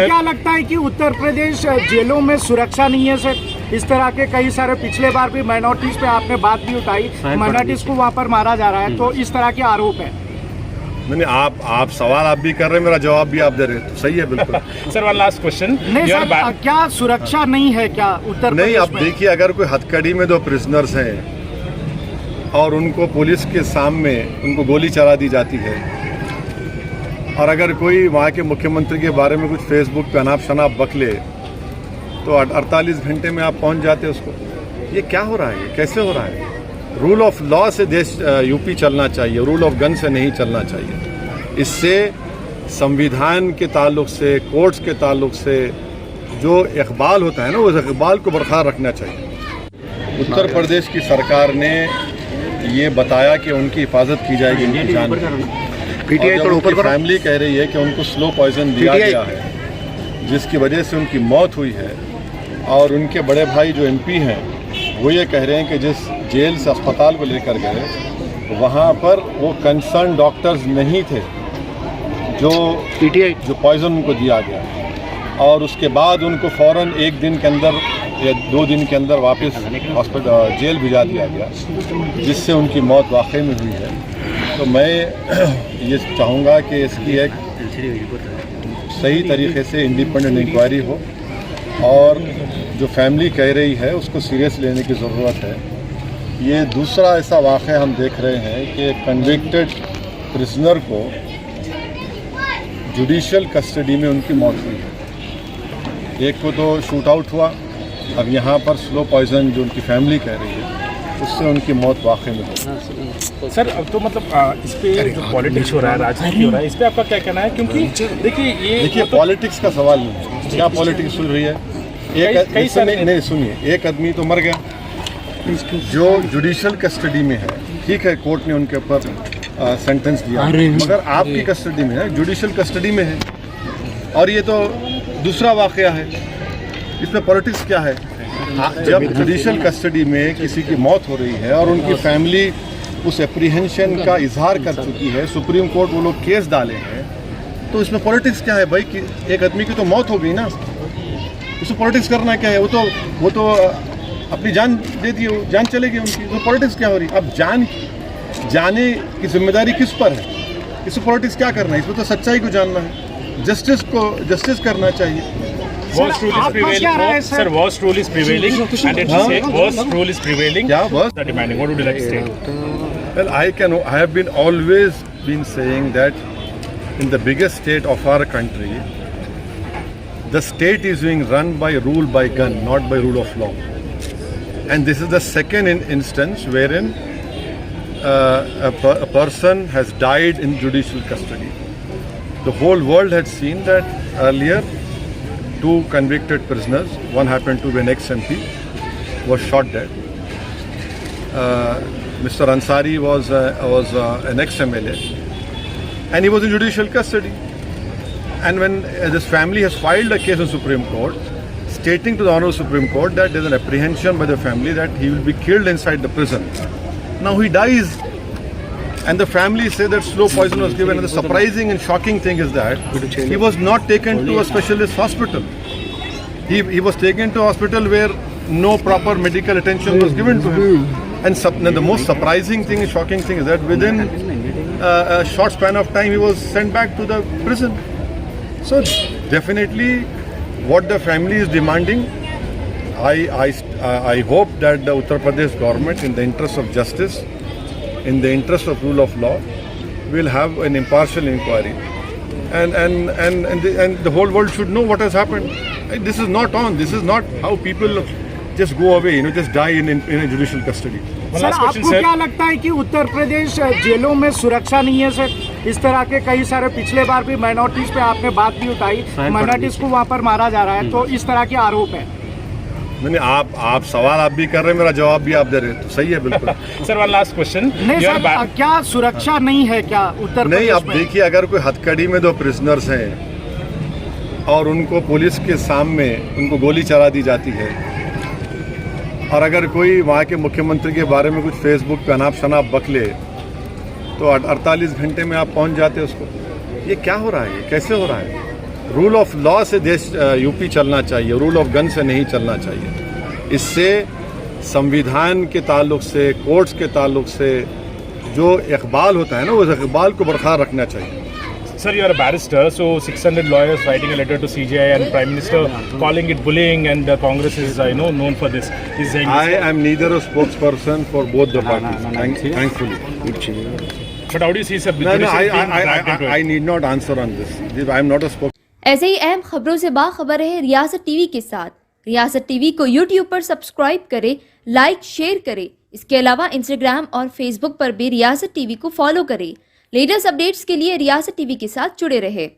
क्या लगता है कि उत्तर प्रदेश जेलों में सुरक्षा नहीं है सर? इस तरह के कई सारे पिछले बार भी माइनॉरिटीज पे आपने बात भी उठाई, माइनॉरिटीज को वहाँ पर मारा जा रहा है, तो इस तरह के आरोप है। नहीं, आप सवाल आप भी कर रहे हैं, मेरा जवाब भी आप दे रहे हैं, तो सही है बिल्कुल। Sir one last question. नहीं सर, क्या सुरक्षा नहीं है क्या उत्तर प्रदेश नहीं, अब देखिए, अगर कोई हथकड़ी में 2 प्रिजनर्स हैं और उनको पुलिस के सामने उनको गोली चला दी जाती है, और अगर कोई वहाँ के मुख्यमंत्री के बारे में कुछ फेसबुक पे अनाप शनाप बक ले, तो 48 घंटे में आप पहुँच जाते उसको। ये क्या हो रहा है, कैसे हो रहा है? रूल ऑफ लॉ से देश यूपी चलना चाहिए, रूल ऑफ गन से नहीं चलना चाहिए। इससे संविधान के ताल्लुक से, कोर्ट्स के ताल्लुक से जो इकबाल होता है ना, उस इकबाल को बरकरार रखना चाहिए। उत्तर प्रदेश की सरकार ने ये बताया कि उनकी हिफाजत की जाएगी, उनकी जान। और उनकी फैमिली कह रही है कि उनको स्लो पॉइजन दिया गया है, जिसकी वजह से उनकी मौत हुई है। और उनके बड़े भाई जो एमपी हैं, वो ये कह रहे हैं कि जिस जेल से अस्पताल को लेकर गए, वहाँ पर वो कंसर्न डॉक्टर्स नहीं थे जो पॉइजन उनको दिया गया, और उसके बाद उनको फ़ौरन 1 दिन के अंदर या 2 दिन के अंदर वापस हॉस्पिटल जेल भिजा दिया गया, जिससे उनकी मौत वाकई में हुई है। तो मैं ये चाहूँगा कि इसकी एक सही तरीके से इंडिपेंडेंट इंक्वायरी हो, और जो फैमिली कह रही है उसको सीरियस लेने की ज़रूरत है। ये दूसरा ऐसा वाक़या हम देख रहे हैं कि कन्विक्टेड प्रिजनर को जुडिशल कस्टडी में उनकी मौत हुई है। एक को तो शूट आउट हुआ, अब यहाँ पर स्लो पॉइजन जो उनकी फैमिली कह रही है, उससे उनकी मौत वाकई में हुई। सर अब तो मतलब इस पे जो पॉलिटिक्स हो रहा है, राजनीति हो रहा है, इस पे आपका क्या कहना है? क्योंकि देखिए पॉलिटिक्स का सवाल नहीं है, क्या पॉलिटिक्स सुन रही है? कई सारे नहीं, सुनिए, एक आदमी तो मर गया जो जुडिशल कस्टडी में है, ठीक है, कोर्ट ने उनके ऊपर सेंटेंस दिया, मगर आपकी कस्टडी में है, जुडिशल कस्टडी में है, और ये तो दूसरा वाकया है। इसमें पॉलिटिक्स क्या है? जब जुडिशल कस्टडी में किसी की मौत हो रही है और उनकी फैमिली उस एप्रीहेंशन का इजहार कर चुकी है, सुप्रीम कोर्ट वो लोग केस डाले हैं, तो इसमें पॉलिटिक्स क्या है भाई? कि एक आदमी की तो मौत हो गई ना, उसमें पॉलिटिक्स करना क्या है? वो तो अपनी जान दे दी, जान चलेगी उनकी, तो पॉलिटिक्स क्या हो रही? अब जाने की जिम्मेदारी किस पर है? इसमें पॉलिटिक्स क्या करना है? इसमें तो सच्चाई को जानना है, जस्टिस करना चाहिए। Worst rule is prevailing. Sir, worst rule is prevailing, and it's said worst rule is prevailing. क्या worst? Demanding. What would you like to say? Well, I have been always been saying that in the biggest state of our country, the state is being run by rule by gun, not by rule of law. And this is the second instance wherein a person has died in judicial custody. The whole world had seen that earlier. 2 convicted prisoners, one happened to be an ex-MP, was shot dead. Mr. Ansari was an ex-MLA, and he was in judicial custody. And when this family has filed a case in Supreme Court, stating to the Honorable Supreme Court that there is an apprehension by the family that he will be killed inside the prison. Now he dies, and the family say that slow poison was given. And the surprising and shocking thing is that he was not taken to a specialist hospital. He was taken to a hospital where no proper medical attention was given to him. And the most surprising thing and shocking thing is that within a short span of time he was sent back to the prison. So definitely what the family is demanding, I hope that the Uttar Pradesh government, in the interest of justice, in the interest of rule of law, will have an impartial inquiry, and the whole world should know what has happened. This is not on. This is not how people just go away, just die in a judicial custody. Sir आपको क्या लगता है कि उत्तर प्रदेश जेलों में सुरक्षा नहीं है सर? इस तरह के कई सारे पिछले बार भी माइनॉरिटीज पे आपने बात भी उठाई, माइनॉरिटीज को वहाँ पर मारा जा रहा है, तो इस तरह के आरोप है। नहीं, आप सवाल आप भी कर रहे हैं, मेरा जवाब भी आप दे रहे हैं, तो सही है बिल्कुल। Sir one last question. नहीं सर, क्या सुरक्षा नहीं है क्या उत्तर प्रदेश में? नहीं, अब देखिए, अगर कोई हथकड़ी में 2 प्रिजनर्स हैं और उनको पुलिस के सामने उनको गोली चला दी जाती है, और अगर कोई वहाँ के मुख्यमंत्री के बारे में कुछ फेसबुक पे अनाप शनाप बक ले, तो 48 घंटे में आप पहुँच जाते उसको। ये क्या हो रहा है? कैसे हो रहा है? रूल ऑफ लॉ से देश यूपी चलना चाहिए, रूल ऑफ गन से नहीं चलना चाहिए। इससे संविधान के ताल्लुक से, कोर्ट्स के ताल्लुक से जो इकबाल होता है ना, उस इकबाल को बरकरार रखना चाहिए। Sir, you are a barrister, so 600 lawyers writing a letter to CJI and Prime Minister calling it bullying, and Congress is, known for this. He's saying I am neither a spokesperson for both the parties, thankfully. But how do you see, sir? No, I I need not answer on this. I am not a spokesperson. ऐसे ही अहम खबरों से बाखबर रहे रियासत TV के साथ। रियासत TV को यूट्यूब पर सब्सक्राइब करें, लाइक शेयर करें। इसके अलावा इंस्टाग्राम और फेसबुक पर भी रियासत टीवी को फॉलो करें। लेटेस्ट अपडेट्स के लिए रियासत टीवी के साथ जुड़े रहे।